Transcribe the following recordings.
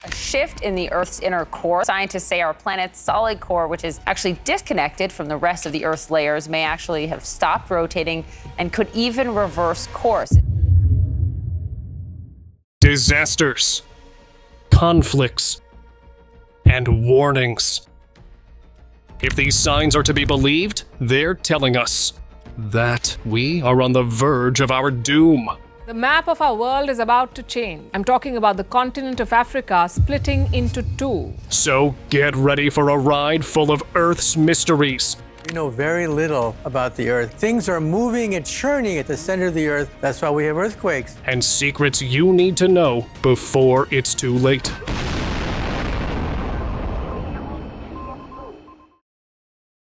A shift in the Earth's inner core. Scientists say our planet's solid core, which is actually disconnected from the rest of the Earth's layers, may actually have stopped rotating and could even reverse course. Disasters, conflicts, and warnings. If these signs are to be believed, they're telling us that we are on the verge of our doom. The map of our world is about to change. I'm talking about the continent of Africa splitting into two. So get ready for a ride full of Earth's mysteries. We know very little about the Earth. Things are moving and churning at the center of the Earth. That's why we have earthquakes. And secrets you need to know before it's too late.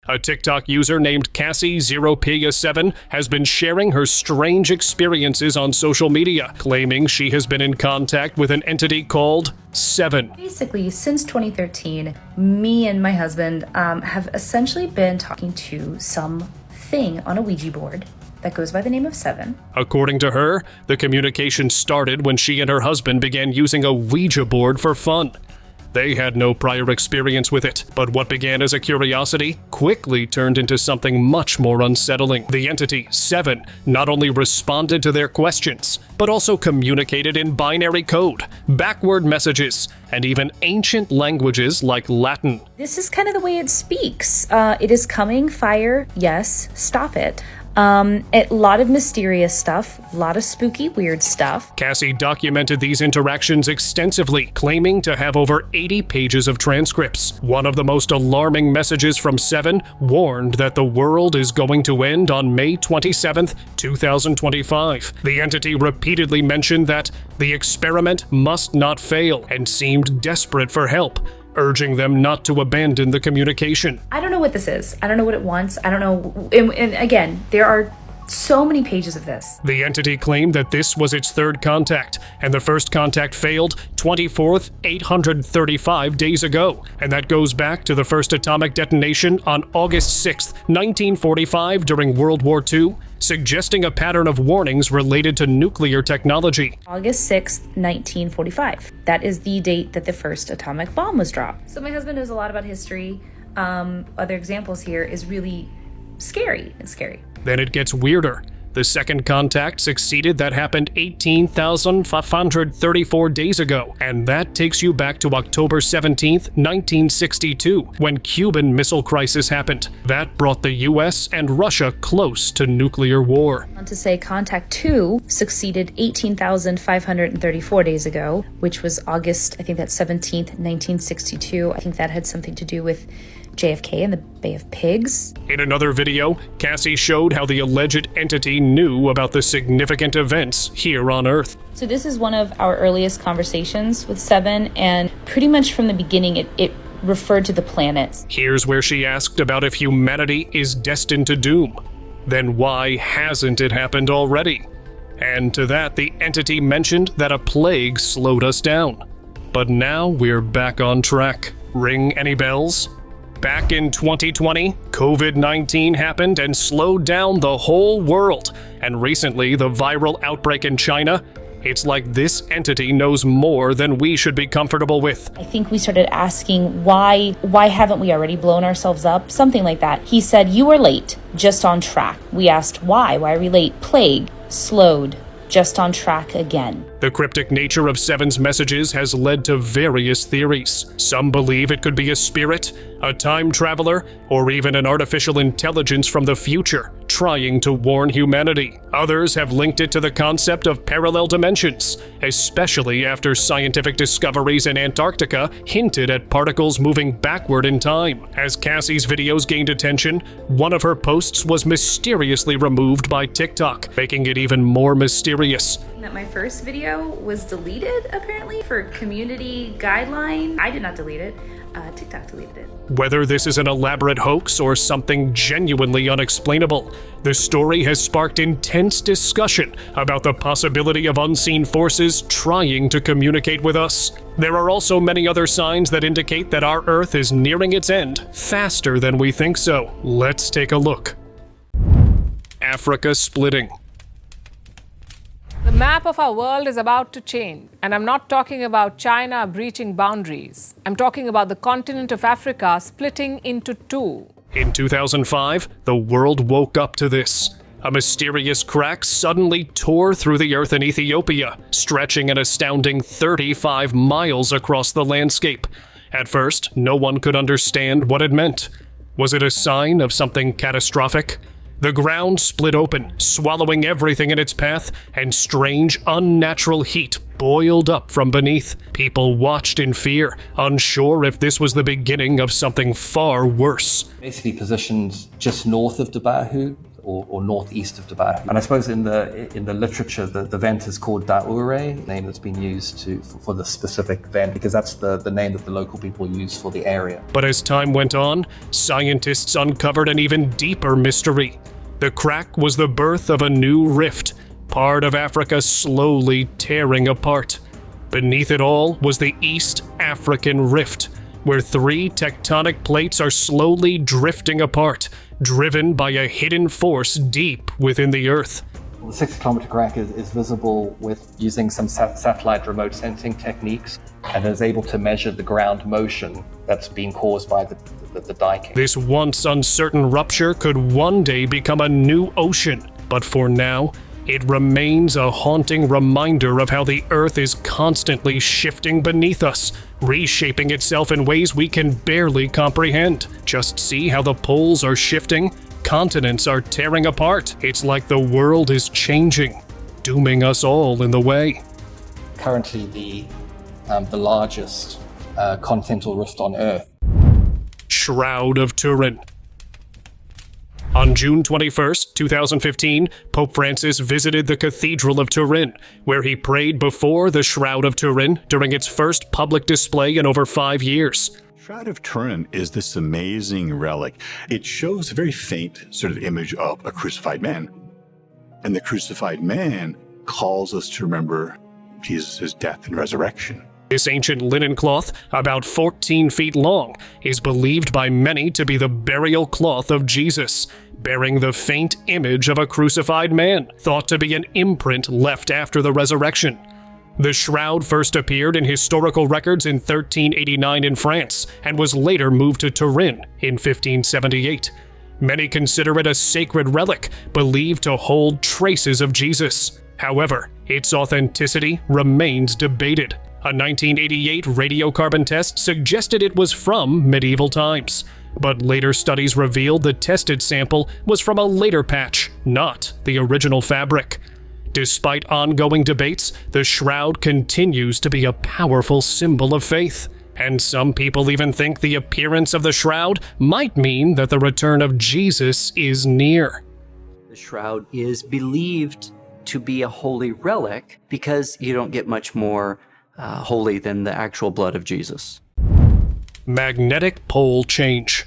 A TikTok user named Cassie0Pia7 has been sharing her strange experiences on social media, claiming she has been in contact with an entity called Seven. Basically, since 2013, me and my husband have essentially been talking to something on a Ouija board that goes by the name of Seven. According to her, the communication started when she and her husband began using a Ouija board for fun. They had no prior experience with it, but what began as a curiosity quickly turned into something much more unsettling. The entity, Seven, not only responded to their questions, but also communicated in binary code, backward messages, and even ancient languages like Latin. This is kind of the way it speaks. It is coming, fire, yes, stop it. A lot of mysterious stuff, a lot of spooky, weird stuff. Cassie documented these interactions extensively, claiming to have over 80 pages of transcripts. One of the most alarming messages from Seven warned that the world is going to end on May 27th, 2025. The entity repeatedly mentioned that the experiment must not fail and seemed desperate for help, urging them not to abandon the communication. I don't know what this is. I don't know what it wants. I don't know. And again, there are so many pages of this. The entity claimed that this was its third contact, and the first contact failed 24th, 835 days ago. And that goes back to the first atomic detonation on August 6th, 1945 during World War II, suggesting a pattern of warnings related to nuclear technology. August 6th, 1945. That is the date that the first atomic bomb was dropped. So my husband knows a lot about history. Other examples here is really scary. It's scary. Then it gets weirder. The second contact succeeded that happened 18,534 days ago, and that takes you back to October 17th, 1962, when Cuban Missile Crisis happened. That brought the US and Russia close to nuclear war. To say contact 2 succeeded 18,534 days ago, which was August, I think that's 17th, 1962. I think that had something to do with JFK and the Bay of Pigs. In another video, Cassie showed how the alleged entity knew about the significant events here on Earth. So this is one of our earliest conversations with Seven, and pretty much from the beginning it referred to the planets. Here's where she asked about if humanity is destined to doom. Then why hasn't it happened already? And to that, the entity mentioned that a plague slowed us down. But now we're back on track. Ring any bells? Back in 2020, COVID-19 happened and slowed down the whole world. And recently, the viral outbreak in China, it's like this entity knows more than we should be comfortable with. I think we started asking, why haven't we already blown ourselves up? Something like that. He said, you are late, just on track. We asked, why? Why are we late? Plague, slowed, just on track again. The cryptic nature of Seven's messages has led to various theories. Some believe it could be a spirit, a time traveler, or even an artificial intelligence from the future, trying to warn humanity. Others have linked it to the concept of parallel dimensions, especially after scientific discoveries in Antarctica hinted at particles moving backward in time. As Cassie's videos gained attention, one of her posts was mysteriously removed by TikTok, making it even more mysterious. That my first video was deleted, apparently, for community guideline. I did not delete it. TikTok deleted it. Whether this is an elaborate hoax or something genuinely unexplainable, the story has sparked intense discussion about the possibility of unseen forces trying to communicate with us. There are also many other signs that indicate that our Earth is nearing its end, faster than we think so. Let's take a look. Africa splitting. The map of our world is about to change. And I'm not talking about China breaching boundaries. I'm talking about the continent of Africa splitting into two. In 2005, the world woke up to this. A mysterious crack suddenly tore through the earth in Ethiopia, stretching an astounding 35 miles across the landscape. At first, no one could understand what it meant. Was it a sign of something catastrophic? The ground split open, swallowing everything in its path, and strange, unnatural heat boiled up from beneath. People watched in fear, unsure if this was the beginning of something far worse. Basically positioned just north of Dabahu, or northeast of Dabahu. And I suppose in the literature, the event is called Daure, name that's been used for the specific event, because that's the name that the local people use for the area. But as time went on, scientists uncovered an even deeper mystery. The crack was the birth of a new rift, part of Africa slowly tearing apart. Beneath it all was the East African Rift, where 3 tectonic plates are slowly drifting apart, driven by a hidden force deep within the Earth. The 60-kilometer crack is visible with using some satellite remote sensing techniques, and is able to measure the ground motion that's being caused by the diking. This once uncertain rupture could one day become a new ocean, but for now, it remains a haunting reminder of how the Earth is constantly shifting beneath us, reshaping itself in ways we can barely comprehend. Just see how the poles are shifting, continents are tearing apart. It's like the world is changing, dooming us all in the way. Currently the largest continental rift on Earth. Shroud of Turin. On June 21st, 2015, Pope Francis visited the Cathedral of Turin, where he prayed before the Shroud of Turin during its first public display in over 5 years. Shroud of Turin is this amazing relic. It shows a very faint sort of image of a crucified man. And the crucified man calls us to remember Jesus' death and resurrection. This ancient linen cloth, about 14 feet long, is believed by many to be the burial cloth of Jesus, bearing the faint image of a crucified man, thought to be an imprint left after the resurrection. The shroud first appeared in historical records in 1389 in France, and was later moved to Turin in 1578. Many consider it a sacred relic, believed to hold traces of Jesus. However, its authenticity remains debated. A 1988 radiocarbon test suggested it was from medieval times, but later studies revealed the tested sample was from a later patch, not the original fabric. Despite ongoing debates, the shroud continues to be a powerful symbol of faith, and some people even think the appearance of the shroud might mean that the return of Jesus is near. The shroud is believed to be a holy relic because you don't get much more holy than the actual blood of Jesus. Magnetic pole change.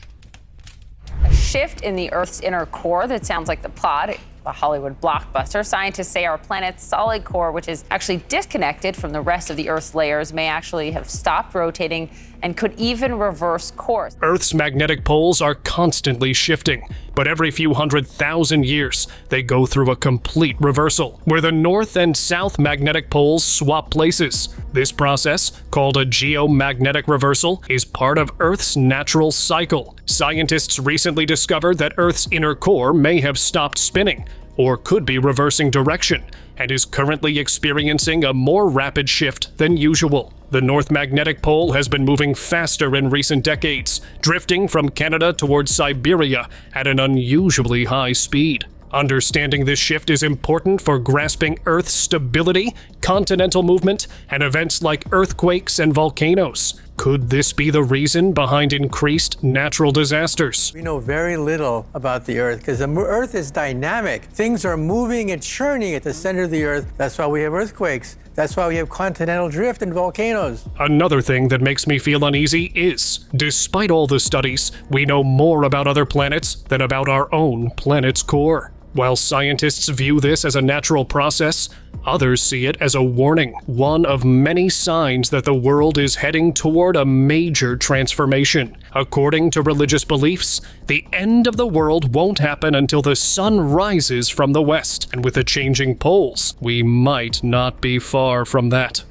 A shift in the Earth's inner core that sounds like the plot of a Hollywood blockbuster. Scientists say our planet's solid core, which is actually disconnected from the rest of the Earth's layers, may actually have stopped rotating and could even reverse course. Earth's magnetic poles are constantly shifting, but every few 100,000 years, they go through a complete reversal, where the north and south magnetic poles swap places. This process, called a geomagnetic reversal, is part of Earth's natural cycle. Scientists recently discovered that Earth's inner core may have stopped spinning, or could be reversing direction, and is currently experiencing a more rapid shift than usual. The North Magnetic Pole has been moving faster in recent decades, drifting from Canada towards Siberia at an unusually high speed. Understanding this shift is important for grasping Earth's stability, continental movement, and events like earthquakes and volcanoes. Could this be the reason behind increased natural disasters? We know very little about the Earth because the Earth is dynamic. Things are moving and churning at the center of the Earth. That's why we have earthquakes. That's why we have continental drift and volcanoes. Another thing that makes me feel uneasy is, despite all the studies, we know more about other planets than about our own planet's core. While scientists view this as a natural process, others see it as a warning, one of many signs that the world is heading toward a major transformation. According to religious beliefs, the end of the world won't happen until the sun rises from the west, and with the changing poles, we might not be far from that.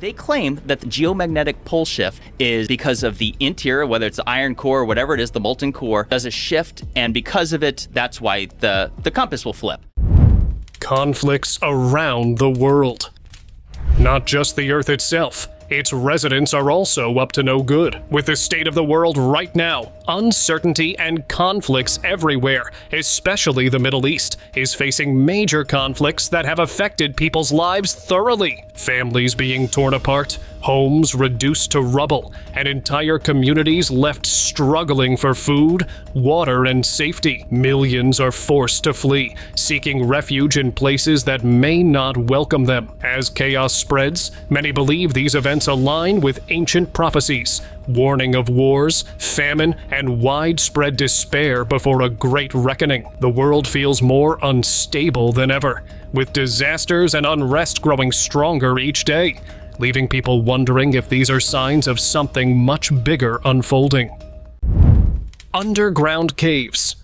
They claim that the geomagnetic pole shift is because of the interior, whether it's the iron core or whatever it is, the molten core, does a shift, and because of it, that's why the compass will flip. Conflicts around the world. Not just the Earth itself, its residents are also up to no good. With the state of the world right now, uncertainty and conflicts everywhere, especially the Middle East, is facing major conflicts that have affected people's lives thoroughly. Families being torn apart, homes reduced to rubble, and entire communities left struggling for food, water, and safety. Millions are forced to flee, seeking refuge in places that may not welcome them. As chaos spreads, many believe these events align with ancient prophecies, warning of wars, famine, and widespread despair before a great reckoning. The world feels more unstable than ever, with disasters and unrest growing stronger each day, leaving people wondering if these are signs of something much bigger unfolding. Underground caves.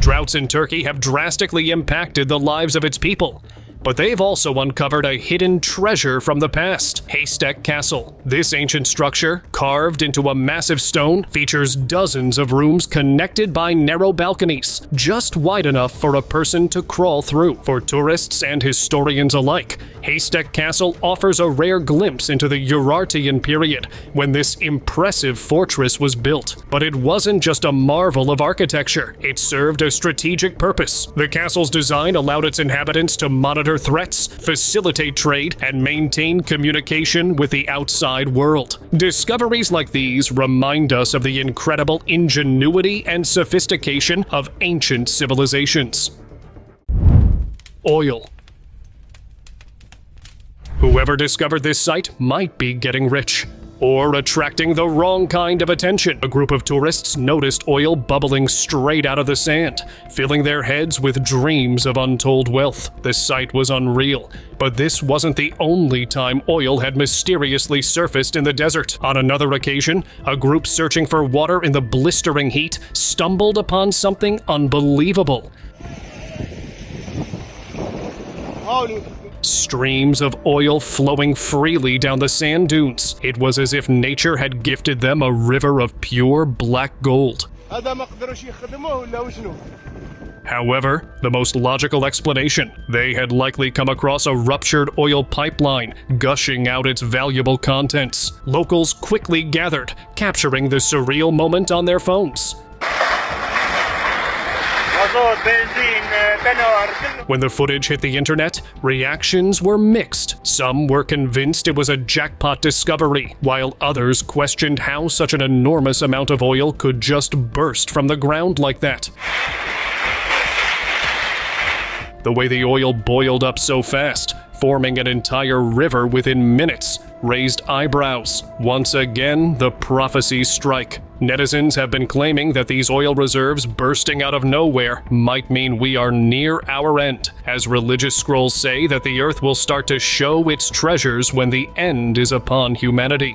Droughts in Turkey have drastically impacted the lives of its people, but they've also uncovered a hidden treasure from the past, Haystack Castle. This ancient structure, carved into a massive stone, features dozens of rooms connected by narrow balconies, just wide enough for a person to crawl through. For tourists and historians alike, Haystack Castle offers a rare glimpse into the Eurasian period, when this impressive fortress was built. But it wasn't just a marvel of architecture, it served a strategic purpose. The castle's design allowed its inhabitants to monitor threats, facilitate trade, and maintain communication with the outside world. Discoveries like these remind us of the incredible ingenuity and sophistication of ancient civilizations. Oil. Whoever discovered this site might be getting rich, or attracting the wrong kind of attention. A group of tourists noticed oil bubbling straight out of the sand, filling their heads with dreams of untold wealth. The sight was unreal, but this wasn't the only time oil had mysteriously surfaced in the desert. On another occasion, a group searching for water in the blistering heat stumbled upon something unbelievable. Streams of oil flowing freely down the sand dunes. It was as if nature had gifted them a river of pure black gold. However, the most logical explanation, they had likely come across a ruptured oil pipeline, gushing out its valuable contents. Locals quickly gathered, capturing the surreal moment on their phones. When the footage hit the internet, reactions were mixed. Some were convinced it was a jackpot discovery, while others questioned how such an enormous amount of oil could just burst from the ground like that. The way the oil boiled up so fast, forming an entire river within minutes, raised eyebrows. Once again, the prophecies strike. Netizens have been claiming that these oil reserves bursting out of nowhere might mean we are near our end, as religious scrolls say that the earth will start to show its treasures when the end is upon humanity.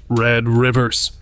Red rivers.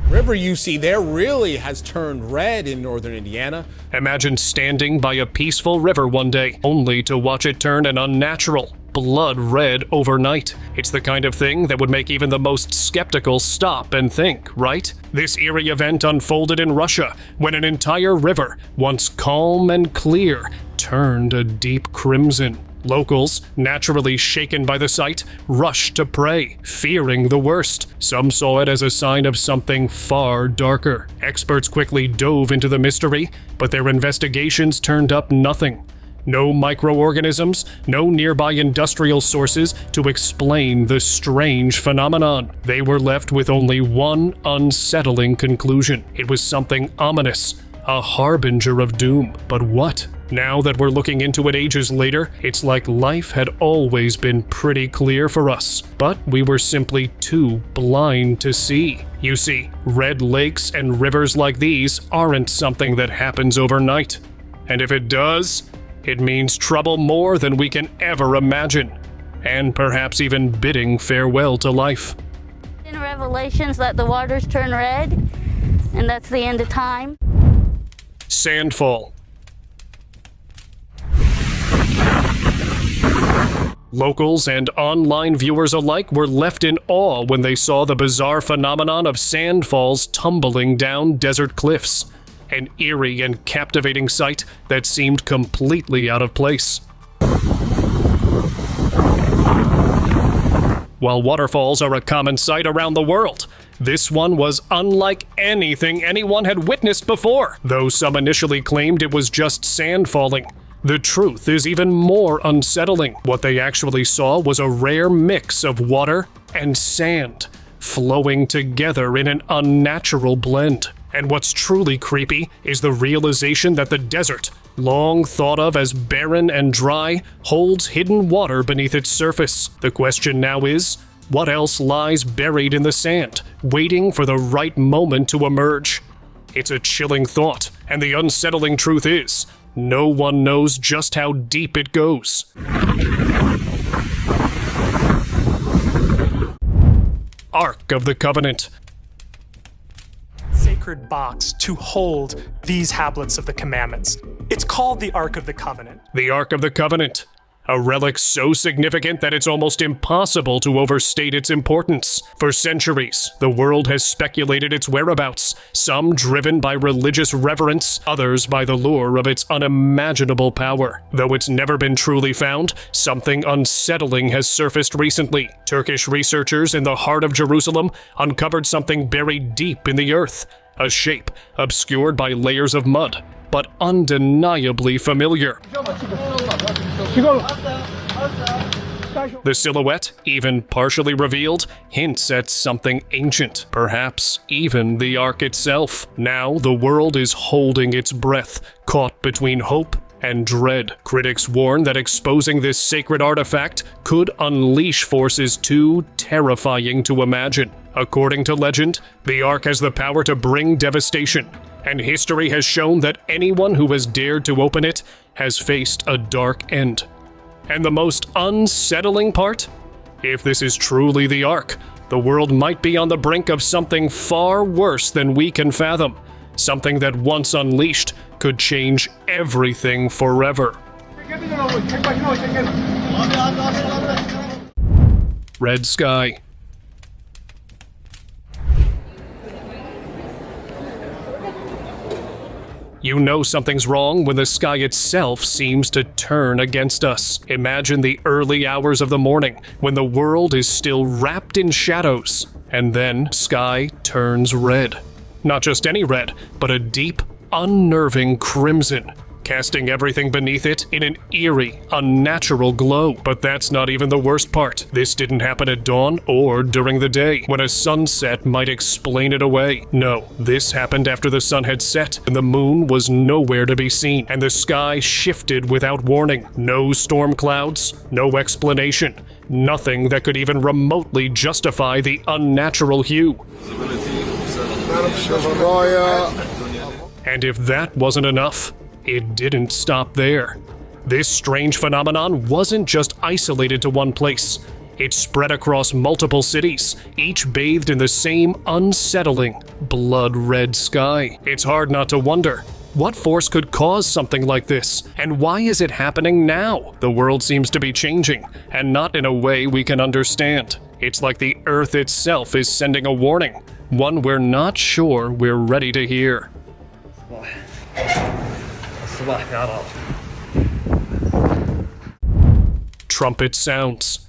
River you see there really has turned red in northern Indiana. Imagine standing by a peaceful river one day, only to watch it turn an unnatural, blood red overnight. It's the kind of thing that would make even the most skeptical stop and think, right? This eerie event unfolded in Russia, when an entire river, once calm and clear, turned a deep crimson. Locals, naturally shaken by the sight, rushed to pray, fearing the worst. Some saw it as a sign of something far darker. Experts quickly dove into the mystery, but their investigations turned up nothing. No microorganisms, no nearby industrial sources to explain the strange phenomenon. They were left with only one unsettling conclusion. It was something ominous, a harbinger of doom. But what? Now that we're looking into it ages later, it's like life had always been pretty clear for us, but we were simply too blind to see. You see, red lakes and rivers like these aren't something that happens overnight. And if it does, it means trouble more than we can ever imagine, and perhaps even bidding farewell to life. In Revelations, let the waters turn red, and that's the end of time. Sandfall. Locals and online viewers alike were left in awe when they saw the bizarre phenomenon of sandfalls tumbling down desert cliffs, an eerie and captivating sight that seemed completely out of place. While waterfalls are a common sight around the world, this one was unlike anything anyone had witnessed before, though some initially claimed it was just sand falling. The truth is even more unsettling. What they actually saw was a rare mix of water and sand, flowing together in an unnatural blend. And what's truly creepy is the realization that the desert, long thought of as barren and dry, holds hidden water beneath its surface. The question now is, what else lies buried in the sand, waiting for the right moment to emerge? It's a chilling thought, and the unsettling truth is, no one knows just how deep it goes. Ark of the Covenant. Sacred box to hold these tablets of the commandments. It's called the Ark of the Covenant. The Ark of the Covenant. A relic so significant that it's almost impossible to overstate its importance. For centuries, the world has speculated its whereabouts, some driven by religious reverence, others by the lure of its unimaginable power. Though it's never been truly found, something unsettling has surfaced recently. Turkish researchers in the heart of Jerusalem uncovered something buried deep in the earth, a shape obscured by layers of mud, but undeniably familiar. The silhouette, even partially revealed, hints at something ancient, perhaps even the Ark itself. Now the world is holding its breath, caught between hope and dread. Critics warn that exposing this sacred artifact could unleash forces too terrifying to imagine. According to legend, the Ark has the power to bring devastation, and history has shown that anyone who has dared to open it has faced a dark end. And the most unsettling part? If this is truly the Ark, the world might be on the brink of something far worse than we can fathom. Something that once unleashed could change everything forever. Red sky. You know something's wrong when the sky itself seems to turn against us. Imagine the early hours of the morning when the world is still wrapped in shadows, and then sky turns red. Not just any red, but a deep, unnerving crimson, casting everything beneath it in an eerie, unnatural glow. But that's not even the worst part. This didn't happen at dawn or during the day, when a sunset might explain it away. No, this happened after the sun had set, and the moon was nowhere to be seen, and the sky shifted without warning. No storm clouds, no explanation, nothing that could even remotely justify the unnatural hue. And if that wasn't enough, it didn't stop there. This strange phenomenon wasn't just isolated to one place. It spread across multiple cities, each bathed in the same unsettling, blood-red sky. It's hard not to wonder, what force could cause something like this? And why is it happening now? The world seems to be changing, and not in a way we can understand. It's like the Earth itself is sending a warning, one we're not sure we're ready to hear. Trumpet sounds.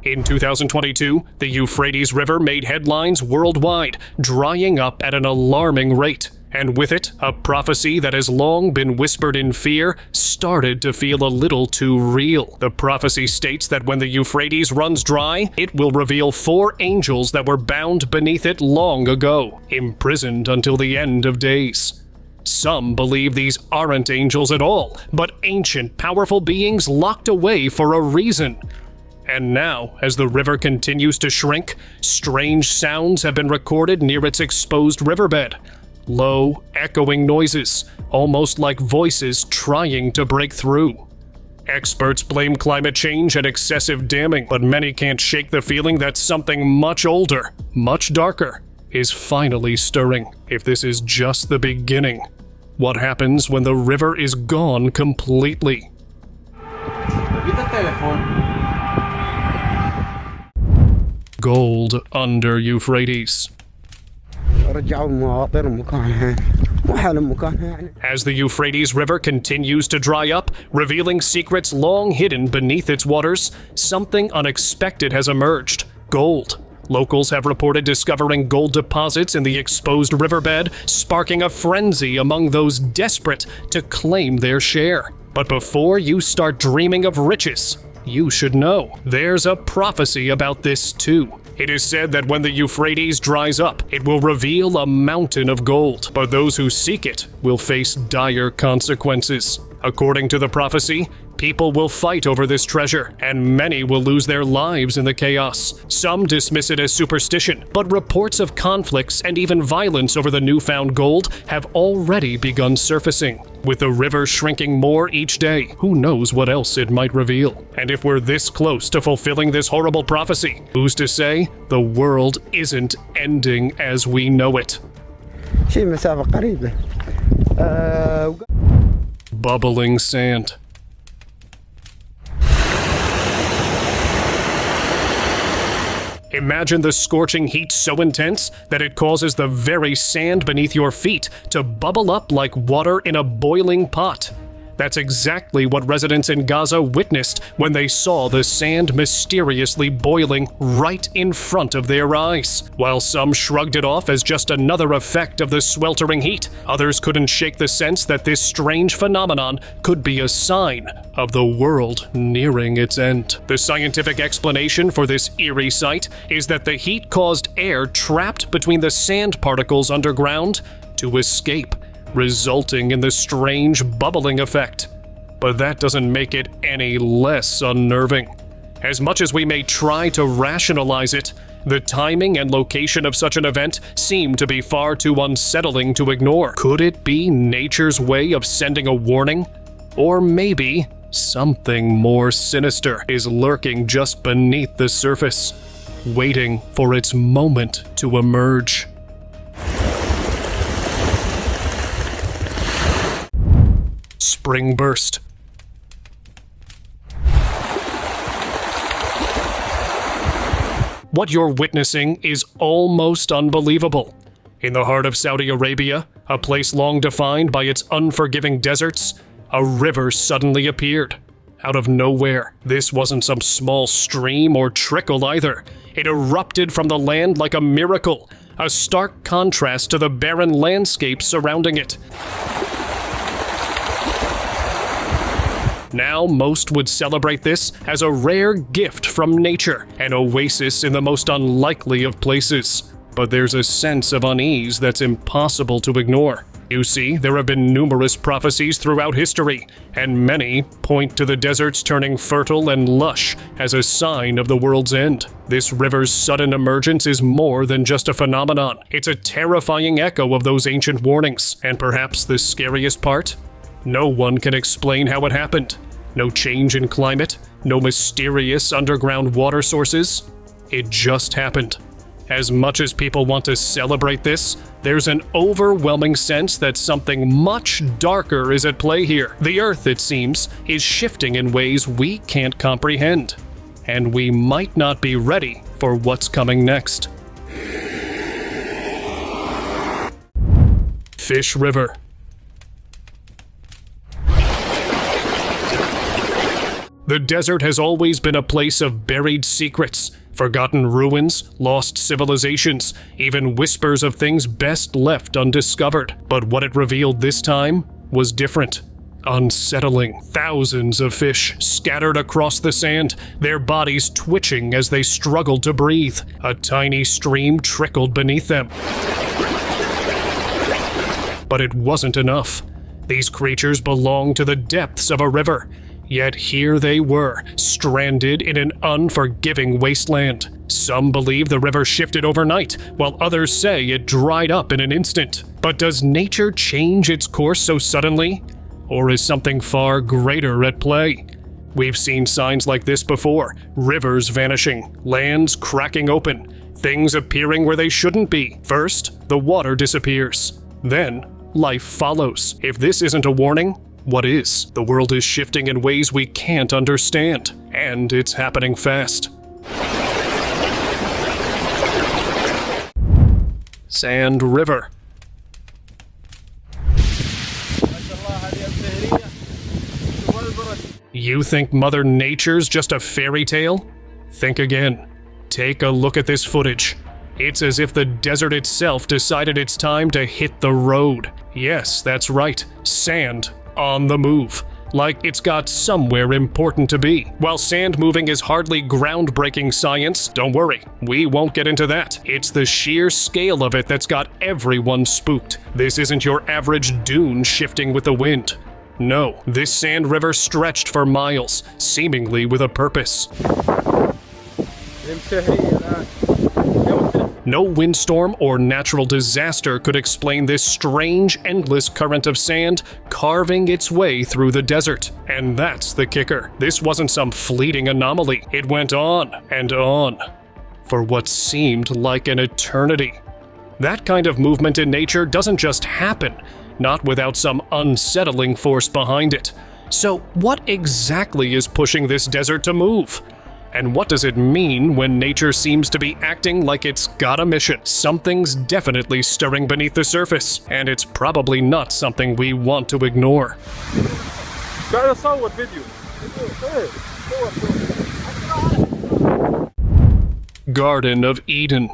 In 2022, the Euphrates River made headlines worldwide, drying up at an alarming rate. And with it, a prophecy that has long been whispered in fear started to feel a little too real. The prophecy states that when the Euphrates runs dry, it will reveal 4 angels that were bound beneath it long ago, imprisoned until the end of days. Some believe these aren't angels at all, but ancient, powerful beings locked away for a reason. And now, as the river continues to shrink, strange sounds have been recorded near its exposed riverbed. Low, echoing noises, almost like voices trying to break through. Experts blame climate change and excessive damming, but many can't shake the feeling that something much older, much darker, is finally stirring. If this is just the beginning, what happens when the river is gone completely? Gold under Euphrates. As the Euphrates River continues to dry up, revealing secrets long hidden beneath its waters, something unexpected has emerged: gold. Locals have reported discovering gold deposits in the exposed riverbed, sparking a frenzy among those desperate to claim their share. But before you start dreaming of riches, you should know there's a prophecy about this too. It is said that when the Euphrates dries up, it will reveal a mountain of gold, but those who seek it will face dire consequences. According to the prophecy, people will fight over this treasure, and many will lose their lives in the chaos. Some dismiss it as superstition, but reports of conflicts and even violence over the newfound gold have already begun surfacing. With the river shrinking more each day, who knows what else it might reveal? And if we're this close to fulfilling this horrible prophecy, who's to say the world isn't ending as we know it? Bubbling sand. Imagine the scorching heat so intense that it causes the very sand beneath your feet to bubble up like water in a boiling pot. That's exactly what residents in Gaza witnessed when they saw the sand mysteriously boiling right in front of their eyes. While some shrugged it off as just another effect of the sweltering heat, others couldn't shake the sense that this strange phenomenon could be a sign of the world nearing its end. The scientific explanation for this eerie sight is that the heat caused air trapped between the sand particles underground to escape, resulting in the strange bubbling effect. But that doesn't make it any less unnerving. As much as we may try to rationalize it, the timing and location of such an event seem to be far too unsettling to ignore. Could it be nature's way of sending a warning? Or maybe something more sinister is lurking just beneath the surface, waiting for its moment to emerge. Spring burst. What you're witnessing is almost unbelievable. In the heart of Saudi Arabia, a place long defined by its unforgiving deserts, a river suddenly appeared. Out of nowhere. This wasn't some small stream or trickle either. It erupted from the land like a miracle, a stark contrast to the barren landscape surrounding it. Now, most would celebrate this as a rare gift from nature, an oasis in the most unlikely of places. But there's a sense of unease that's impossible to ignore. You see, there have been numerous prophecies throughout history, and many point to the deserts turning fertile and lush as a sign of the world's end. This river's sudden emergence is more than just a phenomenon. It's a terrifying echo of those ancient warnings. And perhaps the scariest part? No one can explain how it happened. No change in climate, no mysterious underground water sources. It just happened. As much as people want to celebrate this, there's an overwhelming sense that something much darker is at play here. The Earth, it seems, is shifting in ways we can't comprehend. And we might not be ready for what's coming next. Fish River. The desert has always been a place of buried secrets, forgotten ruins, lost civilizations, even whispers of things best left undiscovered. But what it revealed this time was different. Unsettling. Thousands of fish scattered across the sand, their bodies twitching as they struggled to breathe. A tiny stream trickled beneath them. But it wasn't enough. These creatures belonged to the depths of a river. Yet here they were, stranded in an unforgiving wasteland. Some believe the river shifted overnight, while others say it dried up in an instant. But does nature change its course so suddenly? Or is something far greater at play? We've seen signs like this before: rivers vanishing, lands cracking open, things appearing where they shouldn't be. First, the water disappears. Then, life follows. If this isn't a warning, what is? The world is shifting in ways we can't understand, and it's happening fast. Sand River. You think Mother Nature's just a fairy tale? Think again. Take a look at this footage. It's as if the desert itself decided it's time to hit the road. Yes, that's right. Sand on the move. Like it's got somewhere important to be. While sand moving is hardly groundbreaking science, don't worry, we won't get into that. It's the sheer scale of it that's got everyone spooked. This isn't your average dune shifting with the wind. No, this sand river stretched for miles, seemingly with a purpose. No windstorm or natural disaster could explain this strange, endless current of sand carving its way through the desert. And that's the kicker. This wasn't some fleeting anomaly. It went on and on for what seemed like an eternity. That kind of movement in nature doesn't just happen, not without some unsettling force behind it. So what exactly is pushing this desert to move? And what does it mean when nature seems to be acting like it's got a mission? Something's definitely stirring beneath the surface, and it's probably not something we want to ignore. Garden of Eden.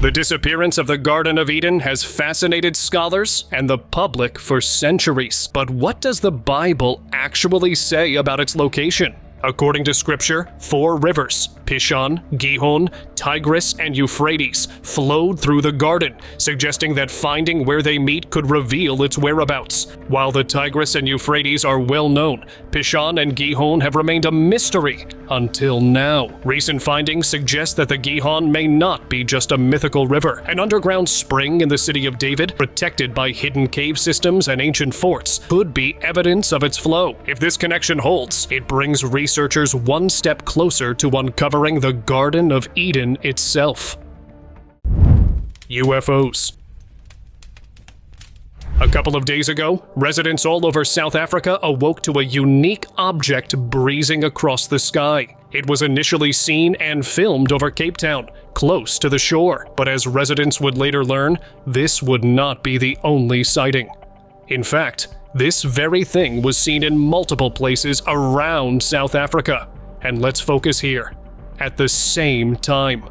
The disappearance of the Garden of Eden has fascinated scholars and the public for centuries. But what does the Bible actually say about its location? According to scripture, 4 rivers, Pishon, Gihon, Tigris, and Euphrates, flowed through the garden, suggesting that finding where they meet could reveal its whereabouts. While the Tigris and Euphrates are well known, Pishon and Gihon have remained a mystery until now. Recent findings suggest that the Gihon may not be just a mythical river. An underground spring in the city of David, protected by hidden cave systems and ancient forts, could be evidence of its flow. If this connection holds, it brings researchers one step closer to uncovering the Garden of Eden itself. UFOs. A couple of days ago, residents all over South Africa awoke to a unique object breezing across the sky. It was initially seen and filmed over Cape Town, close to the shore, but as residents would later learn, this would not be the only sighting. In fact, this very thing was seen in multiple places around South Africa. And let's focus here, at the same time.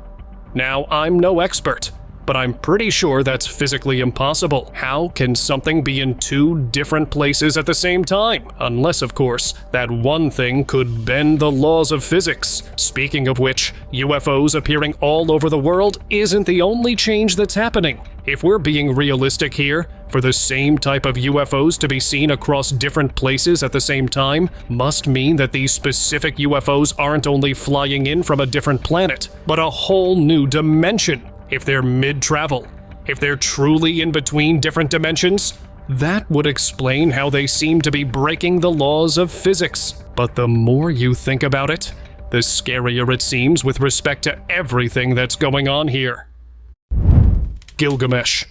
Now, I'm no expert, but I'm pretty sure that's physically impossible. How can something be in 2 different places at the same time? Unless, of course, that one thing could bend the laws of physics. Speaking of which, UFOs appearing all over the world isn't the only change that's happening. If we're being realistic here, for the same type of UFOs to be seen across different places at the same time must mean that these specific UFOs aren't only flying in from a different planet, but a whole new dimension. If they're mid-travel, if they're truly in between different dimensions, that would explain how they seem to be breaking the laws of physics. But the more you think about it, the scarier it seems with respect to everything that's going on here. Gilgamesh.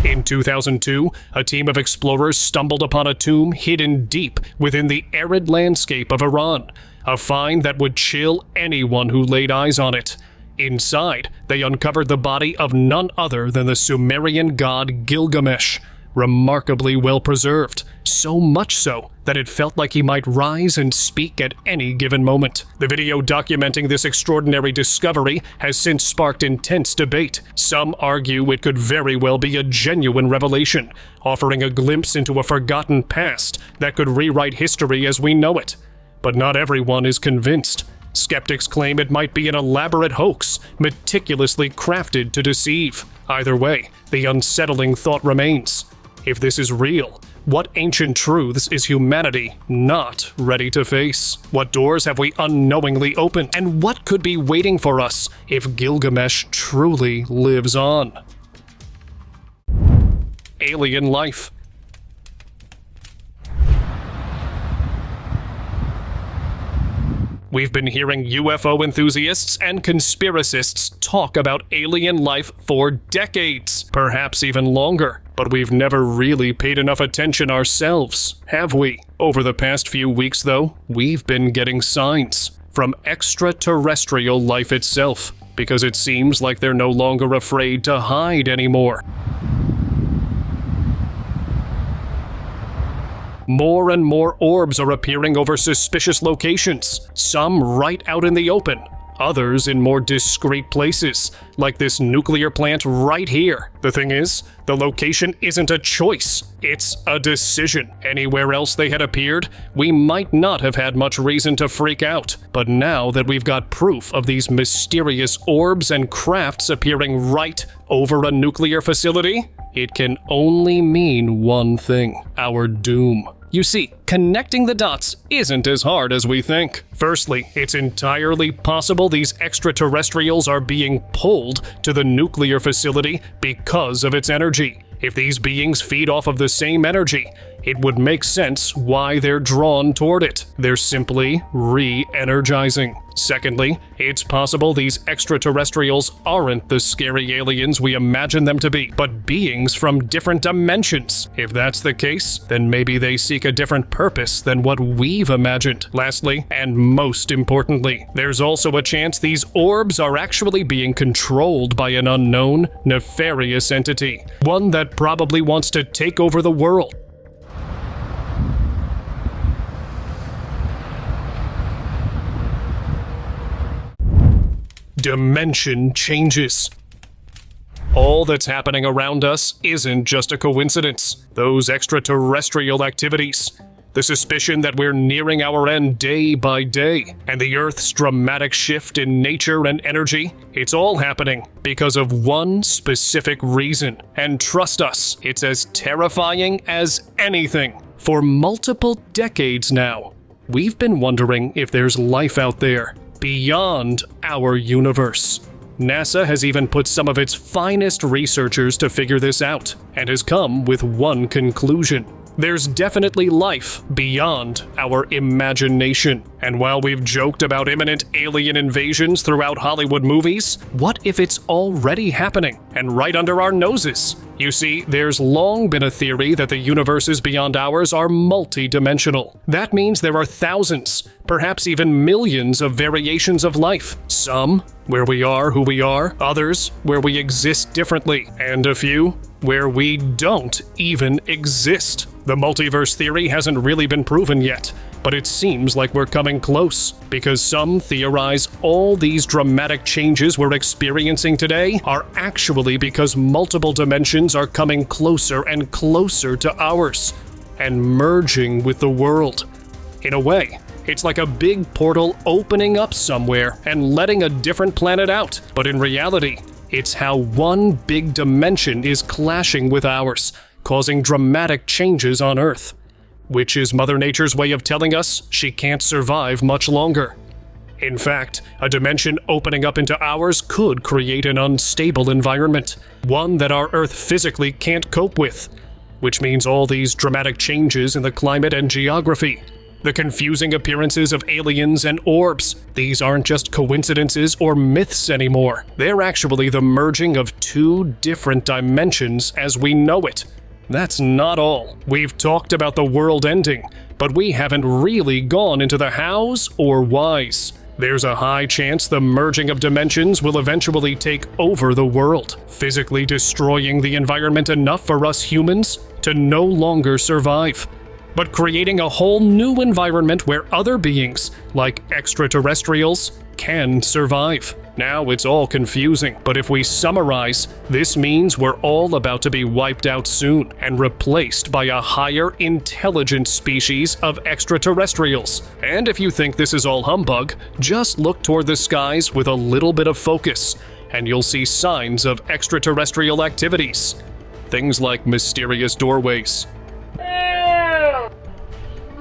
In 2002, a team of explorers stumbled upon a tomb hidden deep within the arid landscape of Iran, a find that would chill anyone who laid eyes on it. Inside, they uncovered the body of none other than the Sumerian god Gilgamesh, remarkably well preserved, so much so that it felt like he might rise and speak at any given moment. The video documenting this extraordinary discovery has since sparked intense debate. Some argue it could very well be a genuine revelation, offering a glimpse into a forgotten past that could rewrite history as we know it. But not everyone is convinced. Skeptics claim it might be an elaborate hoax, meticulously crafted to deceive. Either way, the unsettling thought remains. If this is real, what ancient truths is humanity not ready to face? What doors have we unknowingly opened? And what could be waiting for us if Gilgamesh truly lives on? Alien life. We've been hearing UFO enthusiasts and conspiracists talk about alien life for decades, perhaps even longer. But we've never really paid enough attention ourselves, have we? Over the past few weeks, though, we've been getting signs from extraterrestrial life itself, because it seems like they're no longer afraid to hide anymore. More and more orbs are appearing over suspicious locations, some right out in the open, others in more discreet places, like this nuclear plant right here. The thing is, the location isn't a choice, it's a decision. Anywhere else they had appeared, we might not have had much reason to freak out. But now that we've got proof of these mysterious orbs and crafts appearing right over a nuclear facility, it can only mean one thing: our doom. You see, connecting the dots isn't as hard as we think. Firstly, it's entirely possible these extraterrestrials are being pulled to the nuclear facility because of its energy. If these beings feed off of the same energy, it would make sense why they're drawn toward it. They're simply re-energizing. Secondly, it's possible these extraterrestrials aren't the scary aliens we imagine them to be, but beings from different dimensions. If that's the case, then maybe they seek a different purpose than what we've imagined. Lastly, and most importantly, there's also a chance these orbs are actually being controlled by an unknown, nefarious entity, one that probably wants to take over the world. Dimension changes. All that's happening around us isn't just a coincidence. Those extraterrestrial activities, the suspicion that we're nearing our end day by day, and the Earth's dramatic shift in nature and energy, it's all happening because of one specific reason. And trust us, it's as terrifying as anything. For multiple decades now, we've been wondering if there's life out there beyond our universe. NASA has even put some of its finest researchers to figure this out, and has come with one conclusion: there's definitely life beyond our imagination. And while we've joked about imminent alien invasions throughout Hollywood movies, what if it's already happening and right under our noses? You see, there's long been a theory that the universes beyond ours are multi-dimensional. That means there are thousands, perhaps even millions of variations of life. Some where we are who we are, others where we exist differently, and a few where we don't even exist. The multiverse theory hasn't really been proven yet, but it seems like we're coming close, because some theorize all these dramatic changes we're experiencing today are actually because multiple dimensions are coming closer and closer to ours, and merging with the world. In a way, it's like a big portal opening up somewhere and letting a different planet out, but in reality, it's how one big dimension is clashing with ours, causing dramatic changes on Earth, which is Mother Nature's way of telling us she can't survive much longer. In fact, a dimension opening up into ours could create an unstable environment, one that our Earth physically can't cope with, which means all these dramatic changes in the climate and geography. The confusing appearances of aliens and orbs, these aren't just coincidences or myths anymore. They're actually the merging of two different dimensions as we know it. That's not all. We've talked about the world ending, but we haven't really gone into the hows or whys. There's a high chance the merging of dimensions will eventually take over the world, physically destroying the environment enough for us humans to no longer survive. but creating a whole new environment where other beings, like extraterrestrials, can survive. Now it's all confusing, but if we summarize, this means we're all about to be wiped out soon and replaced by a higher intelligent species of extraterrestrials. And if you think this is all humbug, just look toward the skies with a little bit of focus, and you'll see signs of extraterrestrial activities. Things like mysterious doorways,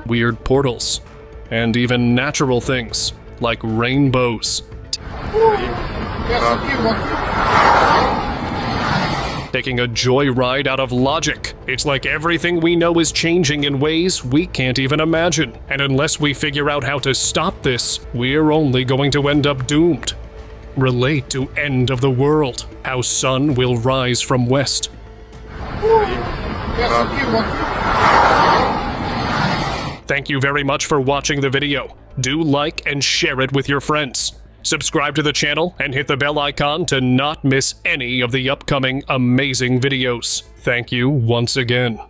weird portals, and even natural things like rainbows. Taking a joyride out of logic. It's like everything we know is changing in ways we can't even imagine. And unless we figure out how to stop this, we're only going to end up doomed. Relate to end of the world. How sun will rise from west. Thank you very much for watching the video. Do like and share it with your friends. Subscribe to the channel and hit the bell icon to not miss any of the upcoming amazing videos. Thank you once again.